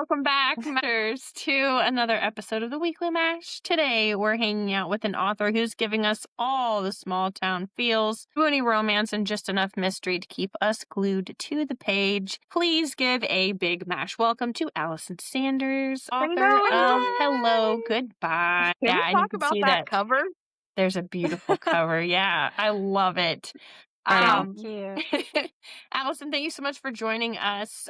welcome back, Mashers, to another episode of the Weekly Mash. Today, we're hanging out with an author who's giving us all the small town feels, swoony romance, and just enough mystery to keep us glued to the page. Please give a big mash welcome to Alysun Sanders, author of Hello, Goodbye. Can we and talk you can about see that cover? There's a beautiful cover. Yeah, I love it. Thank you. Alysun, thank you so much for joining us.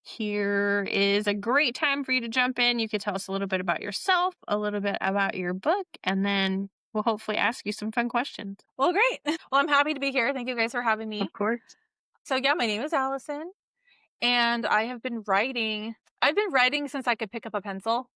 Here is a great time for you to jump in. You could tell us a little bit about yourself, a little bit about your book, and then we'll hopefully ask you some fun questions. Well, great. Well, I'm happy to be here. Thank you guys for having me. Of course. So yeah, my name is Alysun, and I have been writing. I've been writing since I could pick up a pencil,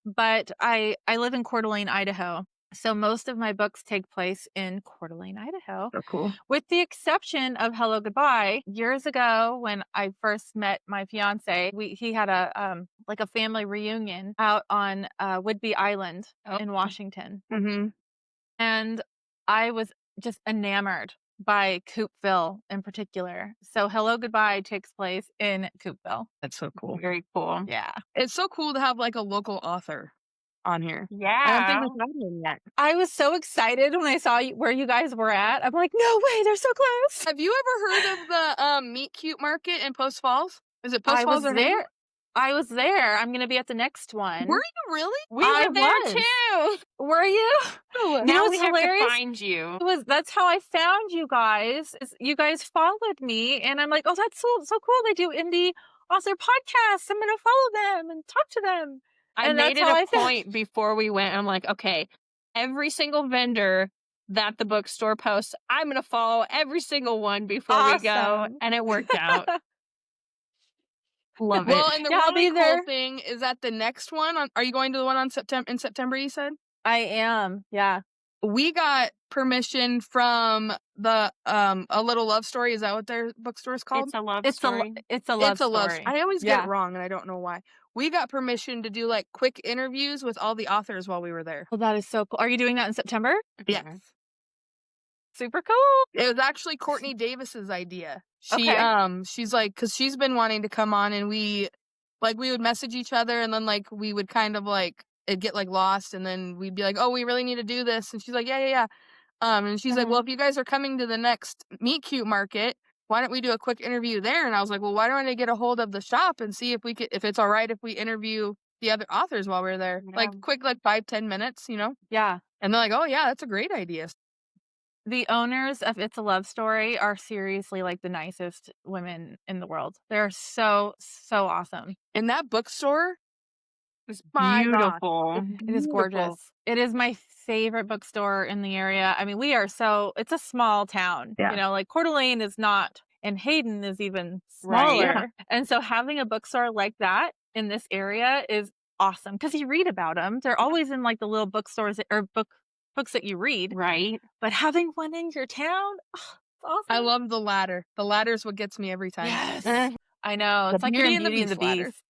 but I live in Coeur d'Alene, Idaho. So most of my books take place in Coeur d'Alene, Idaho. So cool. With the exception of Hello, Goodbye. Years ago, when I first met my fiance, he had a family reunion out on Whidbey Island in Washington. Mm-hmm. And I was just enamored by Coupeville in particular. So Hello, Goodbye takes place in Coupeville. That's so cool. Very cool. Yeah. It's so cool to have like a local author on here. Yeah. I don't think we've had one yet. I was so excited when I saw where you guys were at. I'm like, no way, they're so close. Have you ever heard of the Meet Cute Market in Post Falls? Is it Post I Falls was or there. Hammond? I was there. I'm going to be at the next one. Were you really? We I were there was. too. Were you? Now was we have hilarious. to find you. That's how I found you guys. You guys followed me, and I'm like, oh, that's so cool. They do indie author podcasts. I'm going to follow them and talk to them. I And made that's it how a I found- point before we went. I'm like, okay, every single vendor that the bookstore posts, I'm going to follow every single one before we go. Awesome. And it worked out. Love Well, it. and the Yeah, I'll really be cool there. thing is that the next one, are you going to the one on in September, you said? I am. Yeah. We got permission from the A Little Love Story. Is that what their bookstore is called? It's a love It's story. it's a love It's a love story. I always Yeah. get it wrong, and I don't know why. We got permission to do like quick interviews with all the authors while we were there. Well, that is so cool. Are you doing that in September? Yes. Super cool. It was actually Courtney Davis's idea. She Okay. she's like, because she's been wanting to come on, and we would message each other, and then like we would kind of like it'd get like lost, and then we'd be like, oh, we really need to do this, and she's like, yeah. And she's like, well, if you guys are coming to the next Meet Cute Market, why don't we do a quick interview there? And I was like, well, why don't I get a hold of the shop and see if it's all right if we interview the other authors while we're there, Yeah. like quick, like 5-10 minutes, you know? Yeah. And they're like, oh yeah, that's a great idea. The owners of It's a Love Story are seriously like the nicest women in the world. They're so awesome. And that bookstore, It's my gosh. beautiful. It is gorgeous. It is my favorite bookstore in the area. I mean, it's a small town. Yeah. You know, like Coeur d'Alene is not, and Hayden is even Right, smaller. yeah. And so having a bookstore like that in this area is awesome because you read about them. They're always in like the little bookstores or books that you read. Right. But having one in your town, it's awesome. I love the ladder. The ladder's what gets me every time. Yes. I know. The It's like you're in Beauty Beauty and the ladder. Beast.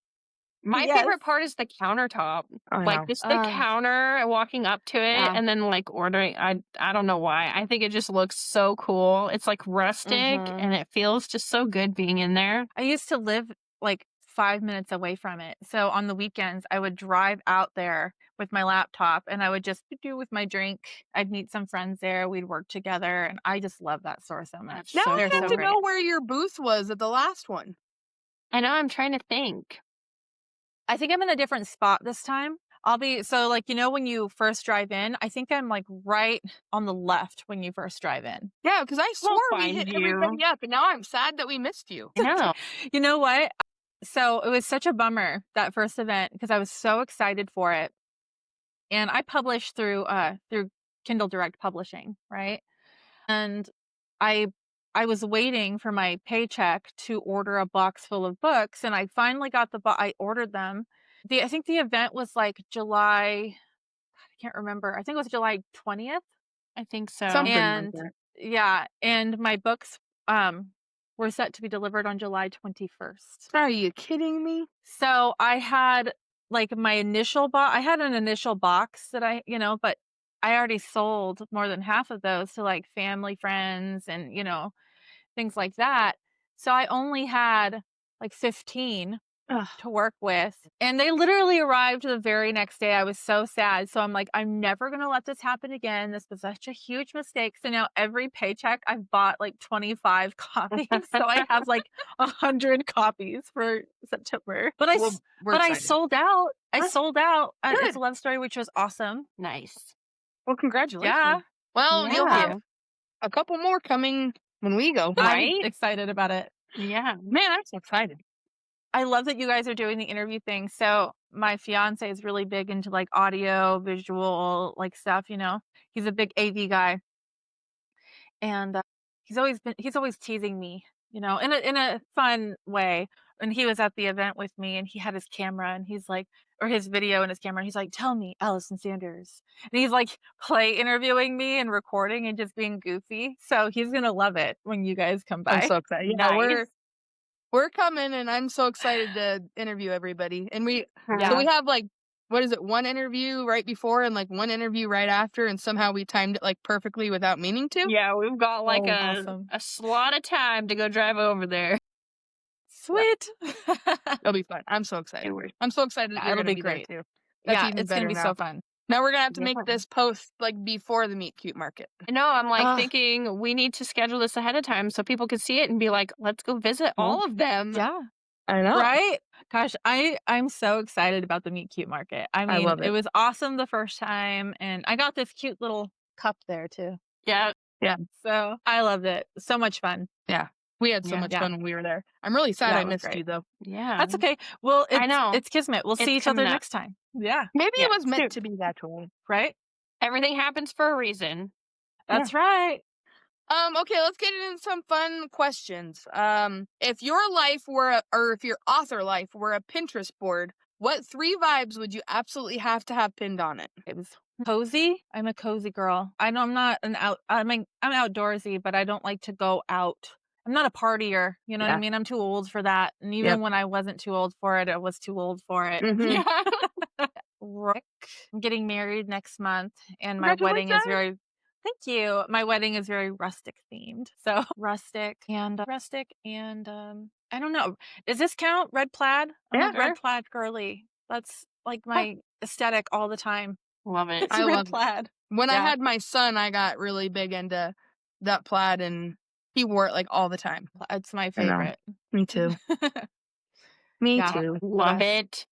My Yes. favorite part is the countertop. I Like know. just the counter and walking up to it Yeah. and then like ordering. I don't know why. I think it just looks so cool. It's like rustic Mhm. and it feels just so good being in there. I used to live like 5 minutes away from it. So on the weekends, I would drive out there with my laptop and I would just do with my drink. I'd meet some friends there. We'd work together. And I just love that store so much. Now So I They're have so to great. know where your booth was at the last one. I know, I'm trying to think. I think I'm in a different spot this time. Like, you know, when you first drive in, I think I'm like right on the left when you first drive in. Yeah, because I swore we find hit you. everybody up, and now I'm sad that we missed you. I know. You know what? So it was such a bummer, that first event, because I was so excited for it. And I published through Kindle Direct Publishing, right? And I was waiting for my paycheck to order a box full of books, and I finally got I ordered them. I think the event was like July, I can't remember. I think it was July 20th. I think so. Something And like that. yeah, and my books were set to be delivered on July 21st. Are you kidding me? So I had like my initial box. I had an initial box that but I already sold more than half of those to like family, friends, and things like that. So I only had like 15 to work with, and they literally arrived the very next day. I was so sad. So I'm like, I'm never gonna let this happen again. This was such a huge mistake. So now every paycheck I've bought like 25 copies. So I have like 100 copies for September. But I excited. sold out. I sold out. Good. It's a love story, which was awesome. Nice. Well, congratulations. Yeah. Well, you'll Yeah. have a couple more coming when we go. Right? I'm excited about it. Yeah. Man, I'm so excited. I love that you guys are doing the interview thing. So my fiance is really big into like audio, visual, like stuff, you know. He's a big AV guy. And he's always teasing me, you know, in a fun way. And he was at the event with me and he had his camera and he's like, or his video and his camera, and he's like, "Tell me, Alysun Sanders." And he's like play interviewing me and recording and just being goofy. So he's gonna love it when you guys come by. I'm so excited. Yeah, Nice. we're coming, and I'm so excited to interview everybody. And Yeah. so we have like, what is it, one interview right before and like one interview right after, and somehow we timed it like perfectly without meaning to. Yeah, we've got like awesome. a slot of time to go drive over there. Sweet. It'll be fun. I'm so excited. I'm so excited that Yeah, you're it'll gonna be be there great. too. That's Yeah, even it's gonna better be now. so fun. Now we're gonna have to make Yeah. this post like before the meet cute market. I know, I'm like Ugh. thinking we need to schedule this ahead of time so people can see it and be like, let's go visit all of them. Yeah. I know. Right? Gosh, I'm so excited about the Meet Cute Market. I mean, love it. it was awesome the first time, and I got this cute little cup there too. Yeah. So I loved it. So much fun. We had so Yeah. much Yeah. fun when we were there. I'm really sad Yeah, I it was missed great. you though. Yeah. That's okay. Well, I know. it's kismet. We'll see It's each other coming up. next time. Yeah. Maybe Yeah, it was meant soon. to be that way. Right? Everything happens for a reason. That's right. Okay, let's get into some fun questions. If your life were if your author life were a Pinterest board, what 3 vibes would you absolutely have to have pinned on it? It was cozy. I'm a cozy girl. I know I'm not I'm outdoorsy, but I don't like to go out. I'm not a partier, you know what I Yeah. mean? I'm too old for that. And even Yep. when I wasn't too old for it, I was too old for it. Mhm. Yeah. Rick, I'm getting married next month, and my wedding is Congratulations. thank you. My wedding is very rustic themed. So rustic and I don't know. Does this count? Red plaid? I'm Yeah, a red sure. plaid girly. That's like my aesthetic all the time. Love it. It's I red love it. plaid. When I Yeah. had my son, I got really big into that plaid, and he wore it like all the time. It's my I know. favorite. Me too. Me Yeah. too. Love best. it.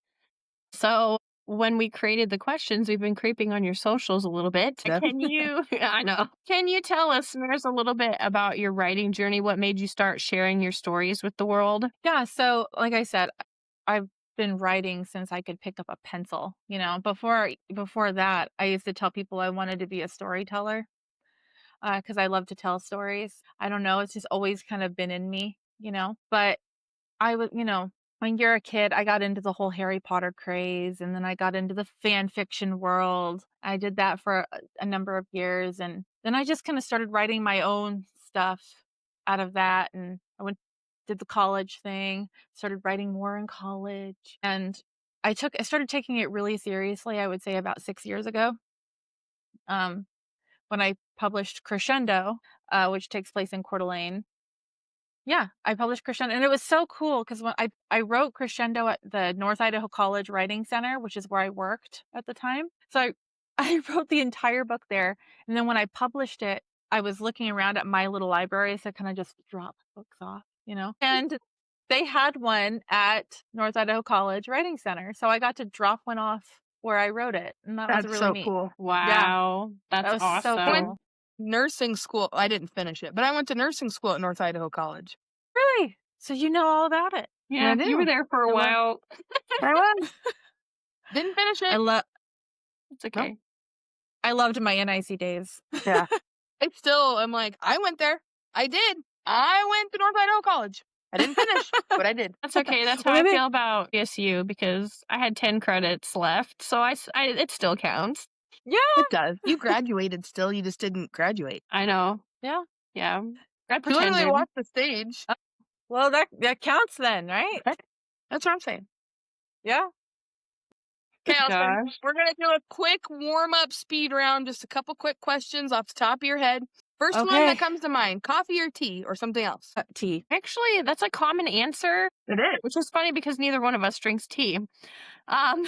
So when we created the questions, we've been creeping on your socials a little bit. Yeah. Can you, I know, can you tell listeners a little bit about your writing journey? What made you start sharing your stories with the world? Yeah, so like I said, I've been writing since I could pick up a pencil, you know. Before that, I used to tell people I wanted to be a storyteller because I love to tell stories. I don't know, it's just always kind of been in me, you know. But I was, you know, when you're a kid, I got into the whole Harry Potter craze, and then I got into the fan fiction world. I did that for a number of years, and then I just kind of started writing my own stuff out of that, and I did the college thing, started writing more in college, and I started taking it really seriously, I would say about 6 years ago. When I published Crescendo, which takes place in Coeur d'Alene. Yeah, I published Crescendo, and it was so cool because when I wrote Crescendo at the North Idaho College Writing Center, which is where I worked at the time. So I wrote the entire book there, and then when I published it, I was looking around at my little library, so kind of just drop books off, you know. And they had one at North Idaho College Writing Center, so I got to drop one off where I wrote it, and that That's was really so neat. cool. Wow. That That's was so awesome. cool. Nursing school. I didn't finish it, but I went to nursing school at North Idaho College. Really? So you know all about it? Yeah, I you were do. there for a I love- while. I was. Didn't finish I it. love. It's okay. I loved my NIC days. Yeah. It's still, I'm like, I went there. I did. I went to North Idaho College. I didn't finish, but I did. That's okay. That's how Well, I maybe- feel about ESU because I had 10 credits left, so it still counts. Yeah. It does. You graduated still. You just didn't graduate. I know. Yeah. Yeah. I You literally pretended. walked the stage. Well, that counts then, right? That's what I'm saying. Yeah. Okay, Alysun, Gosh. we're going to do a quick warm-up speed round, just a couple quick questions off the top of your head. First one Okay. that comes to mind, coffee or tea or something else? Tea. Actually, that's a common answer, It is. which is funny because neither one of us drinks tea. Um,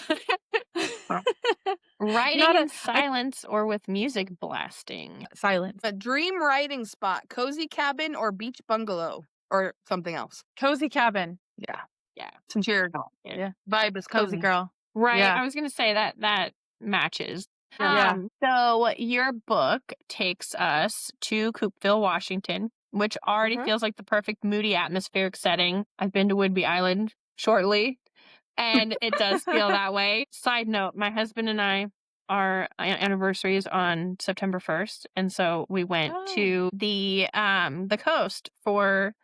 writing Not in a silence or with music blasting. silence. A dream writing spot, cozy cabin or beach bungalow or something else. Cozy cabin. Yeah. Yeah. Since your Yeah. vibe is Cozy cozy. girl. Right. Yeah. I was going to say that matches. Yeah. So your book takes us to Coupeville, Washington, which already Mhm. feels like the perfect moody atmospheric setting. I've been to Whidbey Island shortly, and it does feel that way. Side note, my husband and I, our anniversary is on September 1st, and so we went to the coast for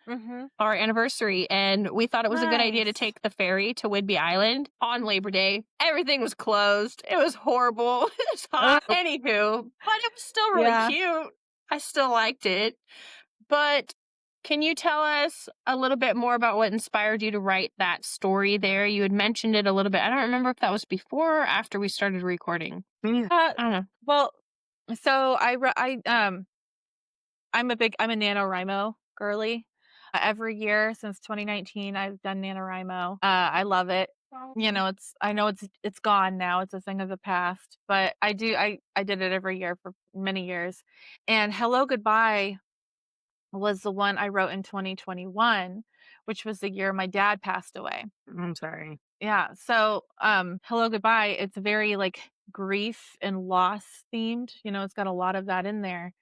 our anniversary, and we thought it was a good idea to Nice. take the ferry to Whidbey Island on Labor Day. Everything was closed. It was horrible. It was hot. Anywho, but it was still really Yeah. cute. I still liked it. But can you tell us a little bit more about what inspired you to write that story there? You had mentioned it a little bit. I don't remember if that was before or after we started recording. I don't know. Well, so I'm a NaNoWriMo girly. Every year since 2019, I've done NaNoWriMo. I love it. You know, I know it's gone now. It's a thing of the past, but I did it every year for many years. And Hello Goodbye was the one I wrote in 2021, which was the year my dad passed away. I'm sorry. Yeah. So, Hello Goodbye, it's very like grief and loss themed. You know, it's got a lot of that in there.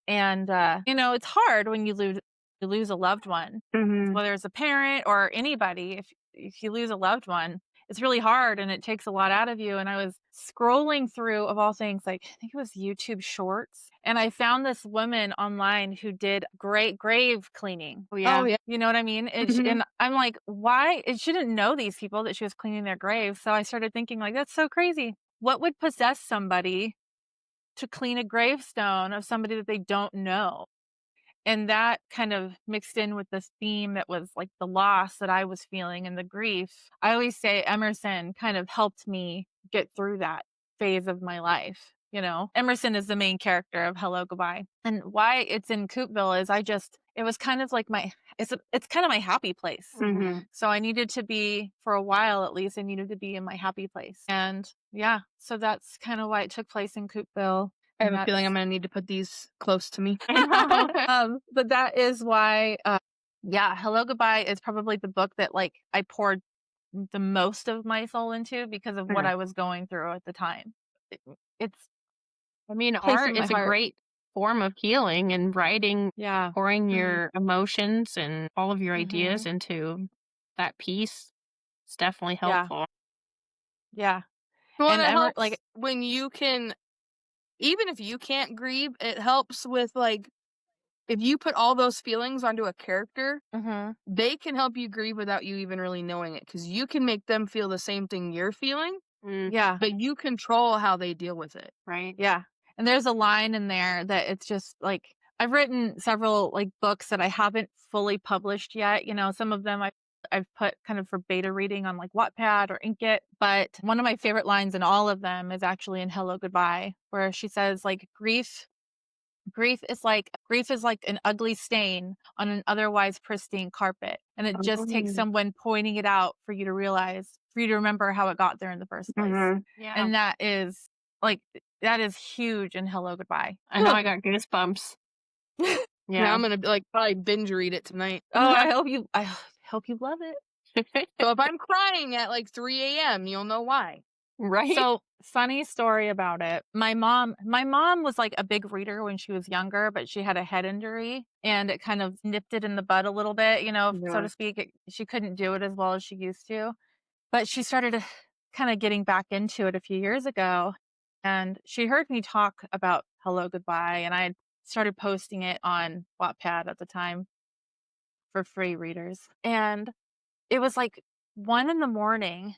And you know, it's hard when you lose a loved one, whether it's a parent or anybody. If you lose a loved one, it's really hard and it takes a lot out of you. And I was scrolling through, of all things, like I think it was YouTube Shorts, and I found this woman online who did great grave cleaning. Oh, yeah. Oh, yeah. You know what I mean? And I'm like, why? It shouldn't know these people that she was cleaning their graves. So I started thinking, like, that's so crazy. What would possess somebody to clean a gravestone of somebody that they don't know? And that kind of mixed in with this theme that was like the loss that I was feeling and the grief. I always say Emersyn kind of helped me get through that phase of my life. You know, Emersyn is the main character of Hello Goodbye. And why it's in Coupeville is it was kind of like it's kind of my happy place. So I needed to be, for a while at least, I needed to be in my happy place. And yeah, so that's kind of why it took place in Coupeville. I have a feeling I'm going to need to put these close to me. But that is why, Hello Goodbye is probably the book that like I poured the most of my soul into because of what I was going through at the time. It's I mean, place art in my is a heart. great form of healing, and writing, Yeah. pouring your emotions and all of your ideas Mhm. into that piece. It's definitely Yeah. helpful. Yeah. Well, And it helps like when you can, even if you can't grieve, it helps with like, if you put all those feelings onto a character, they can help you grieve without you even really knowing it, because you can make them feel the same thing you're feeling, yeah. but you control how they deal with it. Right. Yeah. And there's a line in there that it's just like, I've written several like books that I haven't fully published yet. You know, some of them I've put kind of for beta reading on like Wattpad or Inkitt. But one of my favorite lines in all of them is actually in Hello Goodbye, where she says like grief is like an ugly stain on an otherwise pristine carpet. And it just takes someone pointing it out for you to remember how it got there in the first place. Yeah. And that is huge in Hello Goodbye. I know I got goosebumps. Yeah, Yeah. I'm gonna like probably binge read it tonight. Oh, I hope you love it. So if I'm crying at like 3 a.m., you'll know why. Right. So funny story about it. My mom was like a big reader when she was younger, but she had a head injury and it kind of nipped it in the bud a little bit, you know, so to speak. She couldn't do it as well as she used to, but she started kind of getting back into it a few years ago. And she heard me talk about Hello Goodbye, and I had started posting it on Wattpad at the time for free readers. And it was like 1 a.m.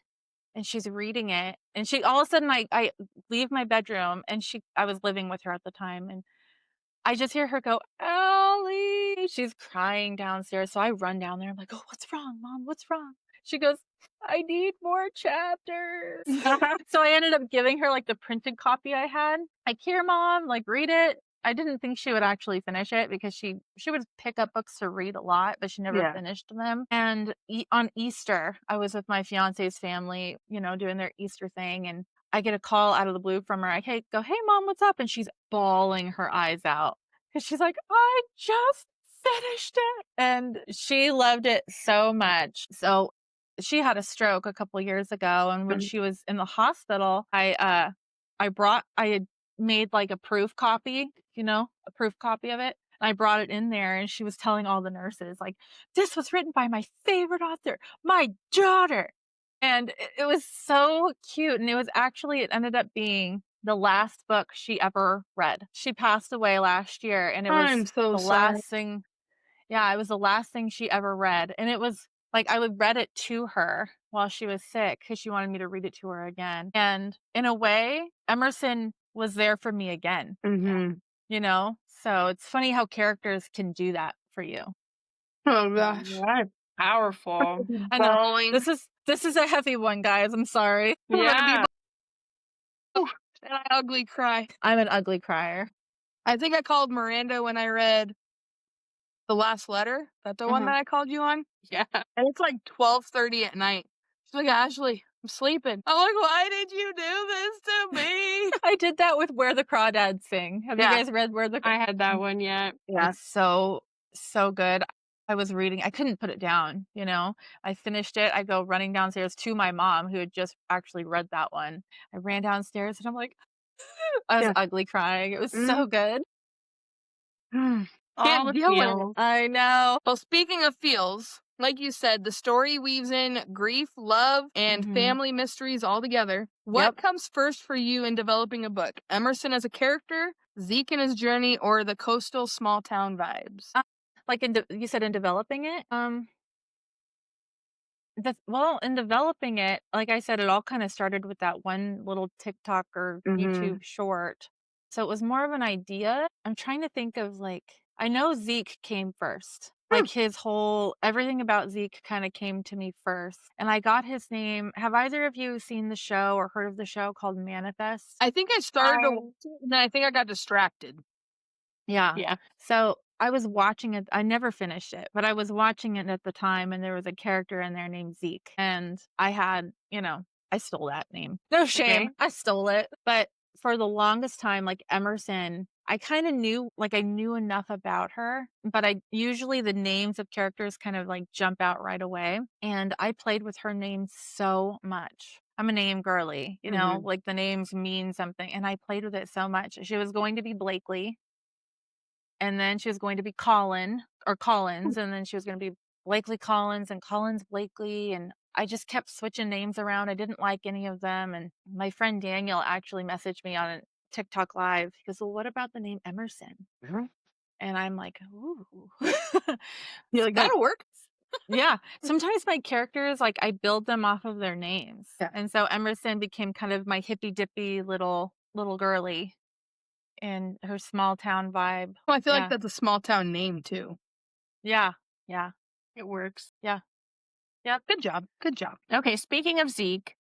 and she's reading it, and she all of a sudden I leave my bedroom, and I was living with her at the time, and I just hear her go, "Allie." She's crying downstairs. So I run down there. I'm like, "Oh, what's wrong, Mom? What's wrong?" She goes, "I need more chapters." So I ended up giving her like the printed copy I had. Like, "Here, Mom, like read it." I didn't think she would actually finish it because she would pick up books to read a lot, but she never Yeah. finished them. And on Easter, I was with my fiance's family, doing their Easter thing, and I get a call out of the blue from her. Hey, Mom, what's up? And she's bawling her eyes out because she's like, I just finished it. And she loved it so much. So she had a stroke a couple years ago, and when she was in the hospital, I had made like a proof copy, a proof copy of it. And I brought it in there, and she was telling all the nurses, like, this was written by my favorite author, my daughter. And it was so cute. And it ended up being the last book she ever read. She passed away last year, and it was I'm so the sorry. last thing. Yeah, it was the last thing she ever read. And it was like I would read it to her while she was sick because she wanted me to read it to her again. And in a way, Emersyn was there for me again. So it's funny how characters can do that for you. Oh gosh. That's powerful. I know. Bawling. This is a heavy one, guys. I'm sorry. Yeah. And I ugly cry. I'm an ugly crier. I think I called Miranda when I read The Last Letter. That's the one that I called you on? Yeah. And it's like 12:30 at night. She's like, Ashley, I'm sleeping. I'm like, why did you do this to me? I did that with Where the Crawdads Sing. Have you guys read Where the I had that one yet. Yeah, so good. I was reading. I couldn't put it down, I finished it. I go running downstairs to my mom, who had just actually read that one. I ran downstairs, and I'm like, I was ugly crying. It was so good. All the deal with it. feels. I know. Well, speaking of feels, like you said, the story weaves in grief, love, and family mysteries all together. What comes first for you in developing a book? Emersyn as a character, Zeke and his journey, or the coastal small town vibes? Like you said, in developing it? In developing it, like I said, it all kind of started with that one little TikTok or YouTube short. So it was more of an idea. I'm trying to think of I know Zeke came first. Like everything about Zeke kind of came to me first. And I got his name. Have either of you seen the show or heard of the show called Manifest? I think I started to watch it, and then I think I got distracted. Yeah. So I was watching it. I never finished it, but I was watching it at the time, and there was a character in there named Zeke. And I had, I stole that name. No shame. Okay. I stole it. But for the longest time, Emersyn, I kind of knew, I knew enough about her, but usually the names of characters kind of jump out right away. And I played with her name so much. I'm a name girly, the names mean something. And I played with it so much. She was going to be Blakely. And then she was going to be Collins, and then she was going to be Blakely Collins and Collins Blakely. And I just kept switching names around. I didn't like any of them. And my friend Daniel actually messaged me on a TikTok live. He goes, well, what about the name Emersyn? And I'm like, ooh. You're like, that'll work. Yeah. Sometimes my characters, I build them off of their names. Yeah. And so Emersyn became kind of my hippy dippy little girly. And her small town vibe. Well, I feel like that's a small town name too. Yeah. It works. Yeah. Good job. Okay, speaking of Zeke,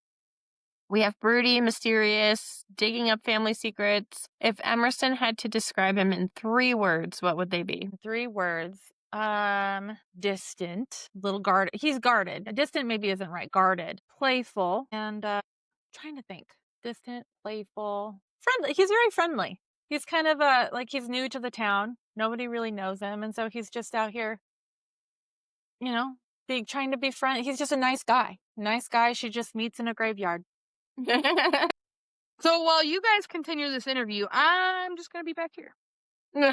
we have broody, mysterious, digging up family secrets. If Emersyn had to describe him in 3 words, what would they be? 3 words. Distant, little guarded. He's guarded. Distant maybe isn't right. Guarded, playful, and trying to think. Distant, playful, friendly. He's very friendly. He's kind of he's new to the town. Nobody really knows him, and so he's just out here, trying to be friendly. He's just a nice guy. Nice guy she just meets in a graveyard. So while you guys continue this interview, I'm just gonna be back here.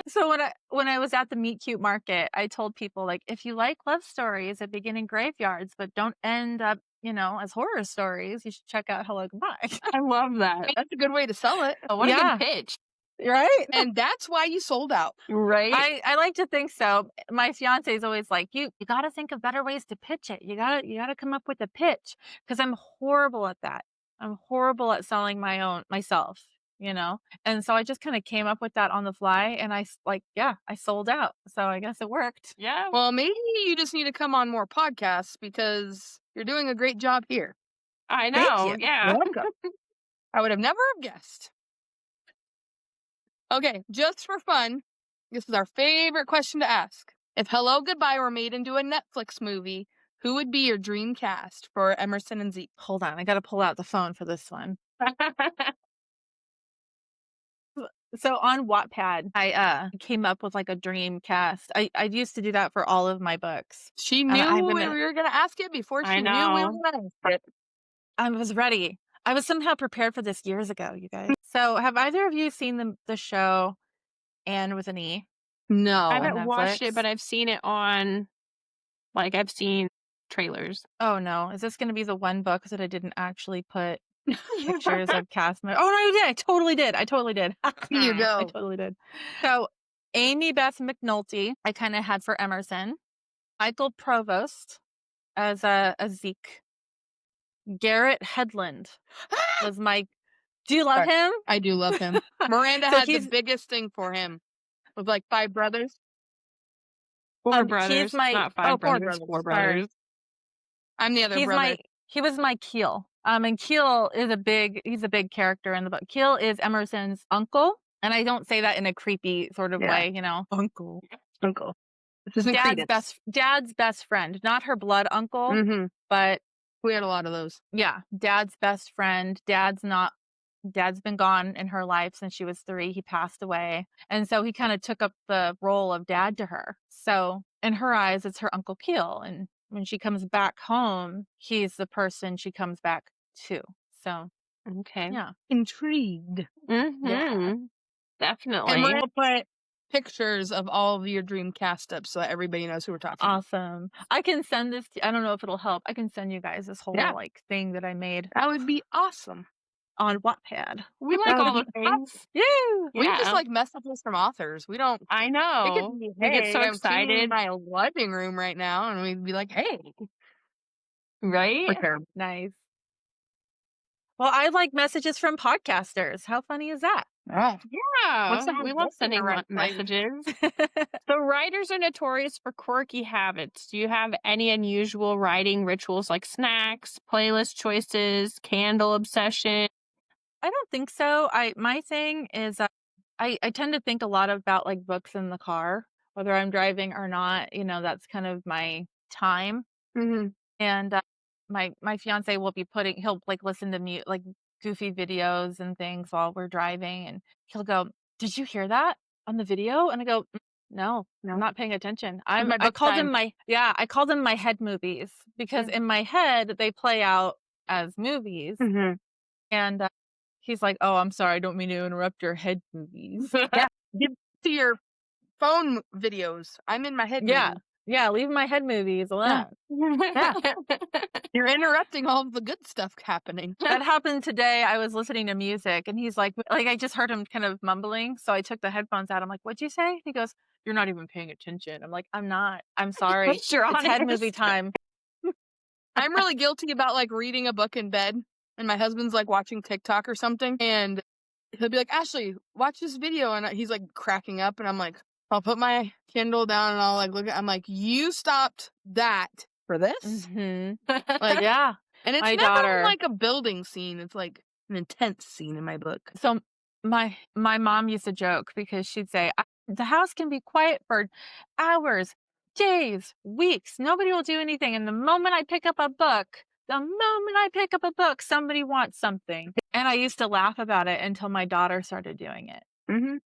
So when I was at the Meet Cute Market, I told people, if you like love stories that begin in graveyards but don't end up, as horror stories, you should check out Hello Goodbye. I love that. That's a good way to sell it. Oh, what a good pitch. Right? And that's why you sold out. Right? I like to think so. My fiance is always like, you got to think of better ways to pitch it. You got to come up with a pitch, because I'm horrible at that. I'm horrible at selling myself, And so I just kind of came up with that on the fly, and I sold out. So I guess it worked. Yeah. Well, maybe you just need to come on more podcasts, because you're doing a great job here. I know. Thank you. Yeah. Welcome. I would have never have guessed. Okay, just for fun, this is our favorite question to ask. If Hello Goodbye were made into a Netflix movie, who would be your dream cast for Emersyn and Zeke? Hold on, I gotta pull out the phone for this one. So on Wattpad, I came up with like a dream cast. I used to do that for all of my books. She And knew we were going to ask it before I she knew we were know. going to ask it. I was ready. I was somehow prepared for this years ago, you guys. So have either of you seen the show Anne with an E? No. I on haven't watched it, Netflix? but I've seen it on, like, I've seen trailers. Oh no, is this going to be the one book that I didn't actually put pictures of cast members? Oh no, you did. I totally did. Here you go. I totally did. So Amy Beth McNulty, I kind of had for Emersyn. Michael Provost as Zeke. Garrett Headland was my. Do you love him? I do love him. Miranda So had the biggest thing for him with like 5 brothers. 4 brothers. He's my not 5 brothers. 4 brothers. I'm the other brother. He was my Keel. And Keel is he's a big character in the book. Keel is Emerson's uncle. And I don't say that in a creepy sort of way, you know. Uncle. This is Dad's best friend, not her blood uncle, Mm-hmm. but We had a lot of those. yeah, Dad's best friend. Dad's been gone in her life since she was 3. He passed away. And so he kind of took up the role of dad to her. So in her eyes, it's her Uncle Keel. And when she comes back home, he's the person she comes back to. So, Okay. yeah. Intrigued. Mm-hmm. Yeah. Definitely. And we're going to put pictures of all of your dream cast ups so that everybody knows who we're talking about. Awesome. I can send this. I don't know if it'll help. I can send you guys this whole like thing that I made That would be awesome. on Wattpad. We like all the things. Yeah. We just like messages from authors. We don't. I know. We get so I'm cleaning excited. my living room right now, and we'd be like, "Hey, Right? Nice. Well, I like messages from podcasters. How funny is that? Oh, Yeah. someone We love posting sending around messages. So writers are notorious for quirky habits. Do you have any unusual writing rituals like snacks, playlist choices, candle obsession? I don't think so. My thing is I tend to think a lot about like books in the car, whether I'm driving or not. You know, that's kind of my time. Mm-hmm. And my fiance will be he'll like listen to like goofy videos and things while we're driving, and he'll go, "Did you hear that on the video?" And I go, "No, I'm not paying attention." I call them my head movies because in my head they play out as movies. Mm-hmm. And he's like, "Oh, I'm sorry, I don't mean to interrupt your head movies." Yeah, get to your phone videos. I'm in my head. Yeah. Yeah, leave my head movies alone. Yeah. You're interrupting all of the good stuff happening. That happened today. I was listening to music and he's like I just heard him kind of mumbling. So I took the headphones out. I'm like, "What'd you say?" He goes, "You're not even paying attention." I'm like, "I'm not. I'm sorry. It's head movie time." I'm really guilty about like reading a book in bed, and my husband's like watching TikTok or something, and he'll be like, "Ashley, watch this video," and he's like cracking up, and I'm like, I'll put my Kindle down and I'll like look at. I'm like, "You stopped that for this?" Mm-hmm. Like, yeah. And it's my never daughter, like a building scene. It's like an intense scene in my book. So my mom used to joke because she'd say, "The house can be quiet for hours, days, weeks. Nobody will do anything. And the moment I pick up a book, somebody wants something." And I used to laugh about it until my daughter started doing it. Mm-hmm.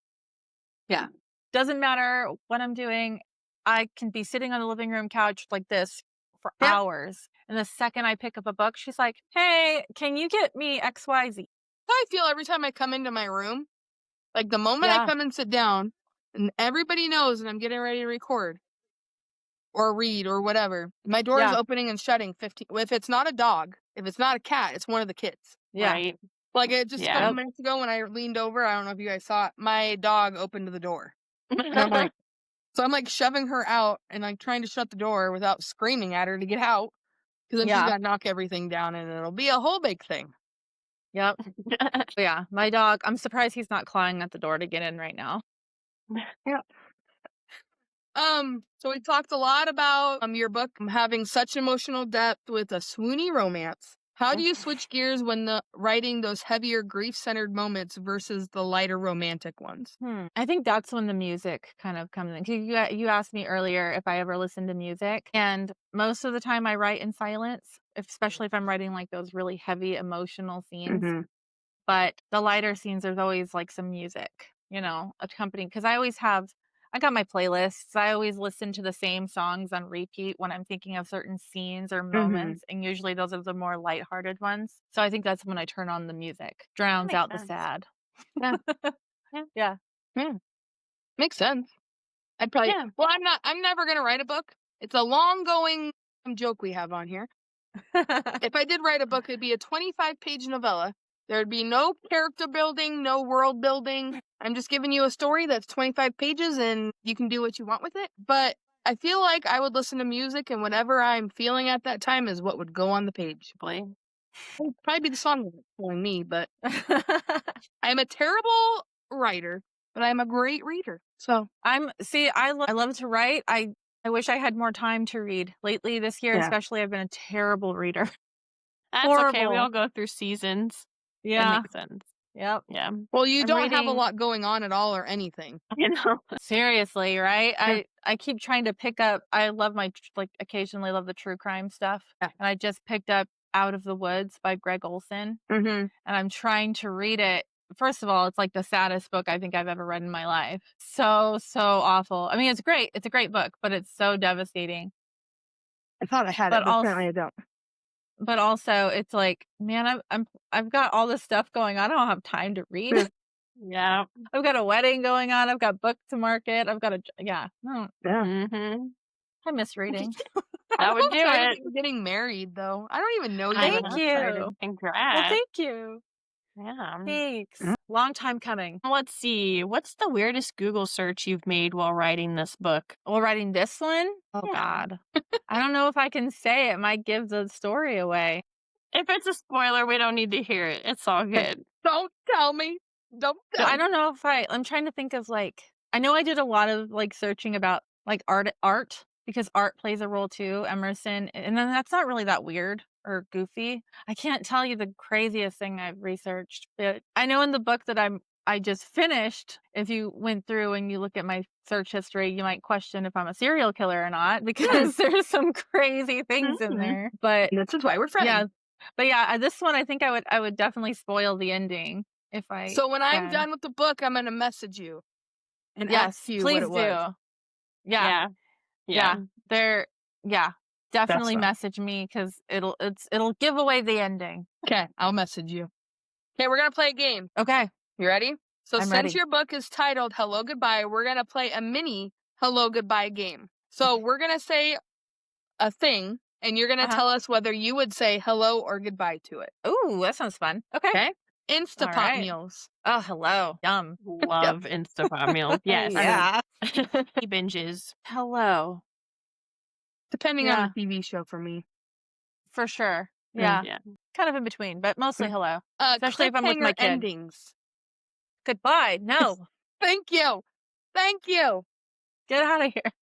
Yeah. Doesn't matter what I'm doing. I can be sitting on the living room couch like this for hours. And the second I pick up a book, she's like, "Hey, can you get me XYZ?" I feel every time I come into my room, like the moment I come and sit down, and everybody knows that I'm getting ready to record or read or whatever, my door is opening and shutting 15. If it's not a dog, if it's not a cat, it's one of the kids. Yeah. Right. Like it just a couple minutes ago when I leaned over, I don't know if you guys saw it, my dog opened the door. And I'm like, so I'm like shoving her out and like trying to shut the door without screaming at her to get out. Because then she's got to knock everything down and it'll be a whole big thing. Yep. Yeah. My dog, I'm surprised he's not clawing at the door to get in right now. Yeah. So we talked a lot about your book having such emotional depth with a swoony romance. How do you switch gears when writing those heavier grief-centered moments versus the lighter romantic ones? I think that's when the music kind of comes in. 'Cause you asked me earlier if I ever listen to music, and most of the time I write in silence, especially if I'm writing like those really heavy emotional scenes. Mm-hmm. But the lighter scenes, there's always like some music, accompanying. Because I got my playlists. I always listen to the same songs on repeat when I'm thinking of certain scenes or moments, and usually those are the more lighthearted ones. So I think that's when I turn on the music, drowns makes out the sense. sad. Yeah. Yeah. Yeah. Makes sense. I'd probably. Yeah. Well, I'm never gonna write a book. It's a long going joke we have on here. If I did write a book, it'd be a 25-page novella. There'd be no character building, no world building. I'm just giving you a story that's 25 pages and you can do what you want with it. But I feel like I would listen to music and whatever I'm feeling at that time is what would go on the page. Probably. It'd probably be the song that's pulling me, but I'm a terrible writer, but I'm a great reader. So I love to write. I wish I had more time to read. Lately this year, Yeah. especially, I've been a terrible reader. That's okay. We Horrible. all go through seasons. It Yeah. makes sense. Yep. Yeah. well, you I'm don't have a reading- lot going on at all or anything. Seriously, right? Yeah. I keep trying to pick up. I love occasionally love the true crime stuff. Yeah. And I just picked up Out of the Woods by Greg Olson, Mm-hmm. and I'm trying to read it. First of all, it's like the saddest book I think I've ever read in my life. So awful. I mean, it's great. It's a great book, but it's so devastating. I thought I had But it, but apparently I don't. But also, it's like, man, I've got all this stuff going on. I don't have time to read. Yeah. I've got a wedding going on. I've got books to market. I've got Yeah. Mm-hmm. I miss reading. That would do it. Getting married, though. I don't even know you. Thank I'm you. excited. Congrats. Well, thank you. Yeah. Thanks. Long time coming. Let's see. What's the weirdest Google search you've made while writing this book? Well, writing this one? Oh, Yeah. God. I don't know if I can say it. It might give the story away. If it's a spoiler, we don't need to hear it. It's all good. Don't tell me. Don't tell I don't know if I'm trying to think of I know I did a lot of searching about art because art plays a role too, Emersyn. And then that's not really that weird or goofy. I can't tell you the craziest thing I've researched, but I know in the book that I just finished, if you went through and you look at my search history, you might question if I'm a serial killer or not because there's some crazy things in there. But This is why we're friends. yeah, but yeah, this one I think I would definitely spoil the ending if I. So when I'm can. done with the book, I'm gonna message you and Yes, ask you please what it was. do. Yeah. Definitely fine. message me because it'll give away the ending. Okay, I'll message you. Okay, we're gonna play a game. Okay. You ready? So I'm since ready. your book is titled Hello Goodbye, we're gonna play a mini Hello Goodbye game. So we're gonna say a thing, and you're gonna tell us whether you would say hello or goodbye to it. Ooh, that sounds fun. Okay. Okay? Instapot right. meals. Oh, hello. Yum. Love Instapot meals. Yes. Yeah. He binges. Hello. Depending Yeah. on the TV show for me. For sure. Yeah. Yeah. Kind of in between, but mostly hello. Especially if I'm with Cliffhanger my kid. endings. Goodbye. No. Thank you. Thank you. Get out of here.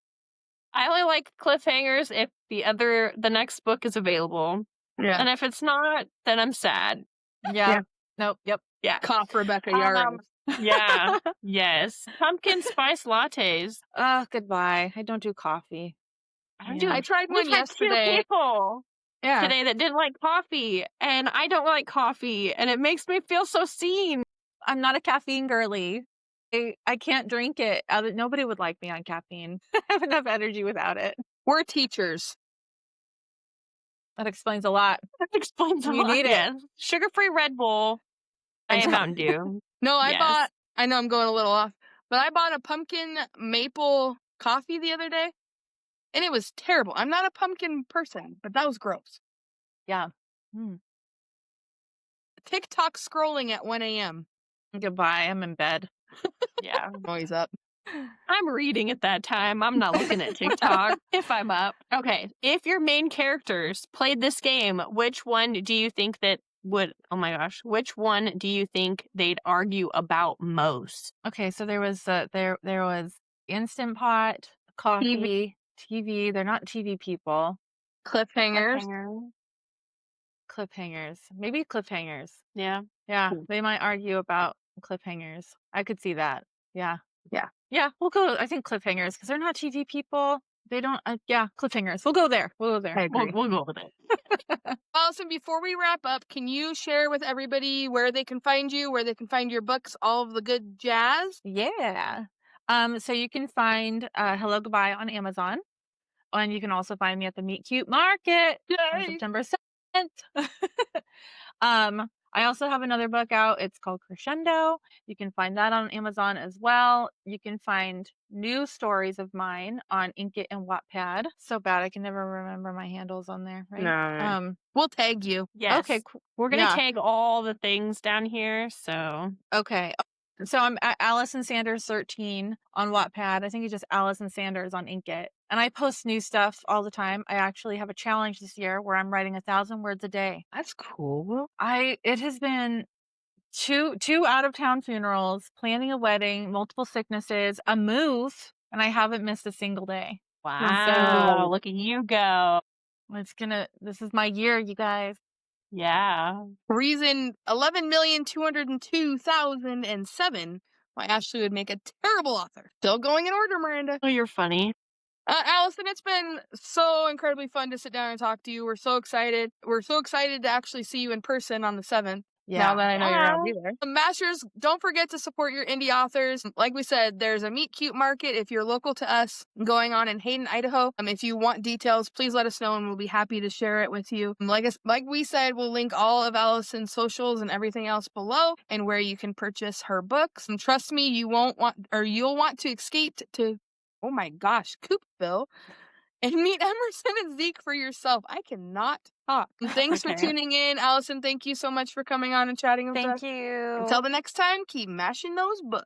I only like cliffhangers if the next book is available. Yeah. And if it's not, then I'm sad. Yeah. Nope. Yep. Yeah. Cough Rebecca Yarings. Yeah. Yes. Pumpkin spice lattes. Oh, goodbye. I don't do coffee. I tried We one had yesterday. 2 people Yeah. today that didn't like coffee, and I don't like coffee, and it makes me feel so seen. I'm not a caffeine girly. I can't drink it. Nobody would like me on caffeine. I have enough energy without it. We're teachers. That explains a lot. That explains a You lot. need it. Yes. Sugar-free Red Bull and Mountain Dew. No, I Yes. know I'm going a little off, but I bought a pumpkin maple coffee the other day, and it was terrible. I'm not a pumpkin person, but that was gross. Yeah. Mm. TikTok scrolling at 1 a.m. Goodbye. I'm in bed. Yeah. Always up. I'm reading at that time. I'm not looking at TikTok if I'm up. Okay. If your main characters played this game, which one do you think that would, oh my gosh, which one do you think they'd argue about most? Okay, so there was there was Instant Pot, coffee, TV. They're not TV people. Cliffhangers. cliffhangers. Maybe cliffhangers. Yeah. Yeah, Cool. they might argue about cliffhangers. I could see that. Yeah. Yeah. Yeah, we'll go, I think cliffhangers, because they're not TV people. They don't, yeah, cliffhangers. We'll go there. We'll go there. I agree. We'll go with it. Alysun, before we wrap up, can you share with everybody where they can find you, where they can find your books, all of the good jazz? Yeah. So you can find Hello Goodbye on Amazon. And you can also find me at the Meet Cute Market on Yay! September 7th. I also have another book out. It's called Crescendo. You can find that on Amazon as well. You can find new stories of mine on Inkitt and Wattpad. So bad I can never remember my handles on there, right? No. We'll tag you. Yes. Okay, cool. We're going to Yeah. tag all the things down here. So, Okay. So I'm at Alysun Sanders 13 on Wattpad. I think it's just Alysun Sanders on Inkitt. And I post new stuff all the time. I actually have a challenge this year where I'm writing 1,000 words a day. That's cool. It has been two out of town funerals, planning a wedding, multiple sicknesses, a move, and I haven't missed a single day. wow. Look at you go. This is my year, you guys. Yeah. Reason 11,202,007 why Ashley would make a terrible author. Still going in order, Miranda. Oh, you're funny. Alysun, it's been so incredibly fun to sit down and talk to you. We're so excited. We're so excited to actually see you in person on the 7th. Now that I know you're Yeah. out there. Mashers, don't forget to support your indie authors. Like we said, there's a Meet Cute Market if you're local to us going on in Hayden, Idaho. If you want details, please let us know and we'll be happy to share it with you. Like we said, we'll link all of Alyson's socials and everything else below and where you can purchase her books. And trust me, you'll want to escape to, oh my gosh, Coupeville and meet Emersyn and Zeke for yourself. I cannot talk. And thanks for Okay. tuning in. Alysun, thank you so much for coming on and chatting with us. Thank you. Until the next time, keep mashing those books.